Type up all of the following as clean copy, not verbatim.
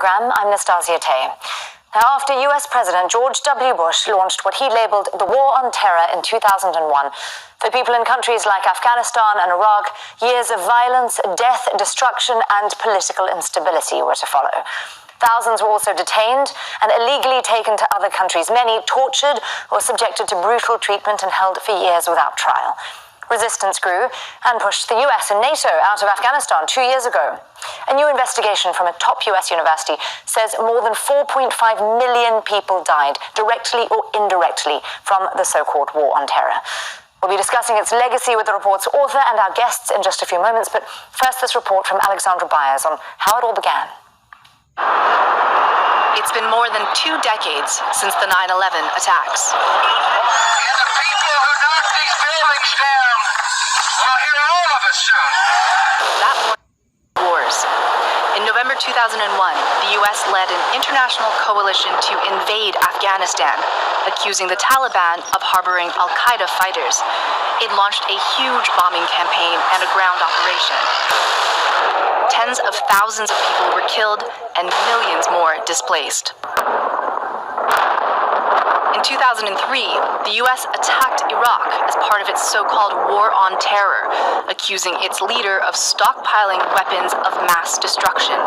program. I'm Nastasia Tay. Now, after US President George W. Bush launched what he labeled the War on Terror in 2001, for people in countries like Afghanistan and Iraq, years of violence, death, destruction, and political instability were to follow. Thousands were also detained and illegally taken to other countries, many tortured or subjected to brutal treatment and held for years without trial. Resistance grew and pushed the US and NATO out of Afghanistan 2 years ago. A new investigation from a top US university says more than 4.5 million people died, directly or indirectly, from the so-called War on Terror. We'll be discussing its legacy with the report's author and our guests in just a few moments, but first this report from Alexandra Byers on how it all began. It's been more than 2 decades since the 9/11 attacks. That wars. In November 2001, the US led an international coalition to invade Afghanistan, accusing the Taliban of harboring al-Qaeda fighters. It launched a huge bombing campaign and a ground operation. Tens of thousands of people were killed and millions more displaced. In 2003, the US attacked Iraq as part of its so-called War on Terror, accusing its leader of stockpiling weapons of mass destruction.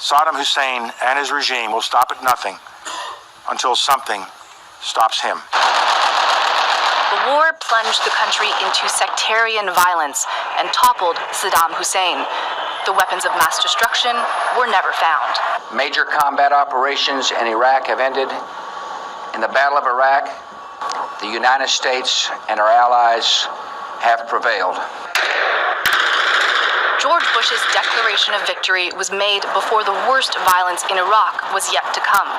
Saddam Hussein and his regime will stop at nothing until something stops him. The war plunged the country into sectarian violence and toppled Saddam Hussein. The weapons of mass destruction were never found. Major combat operations in Iraq have ended. In the Battle of Iraq, the United States and our allies have prevailed. George Bush's declaration of victory was made before the worst violence in Iraq was yet to come.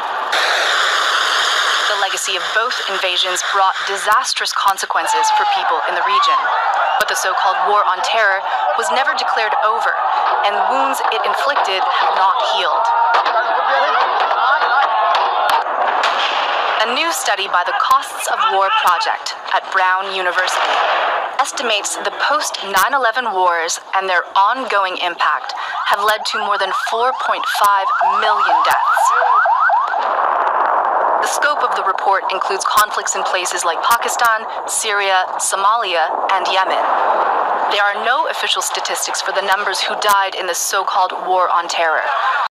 The legacy of both invasions brought disastrous consequences for people in the region. But the so-called War on Terror was never declared over, and wounds it inflicted have not healed. A new study by the Costs of War Project at Brown University estimates the post-9/11 wars and their ongoing impact have led to more than 4.5 million deaths. The scope of the report includes conflicts in places like Pakistan, Syria, Somalia, and Yemen. There are no official statistics for the numbers who died in the so-called War on Terror.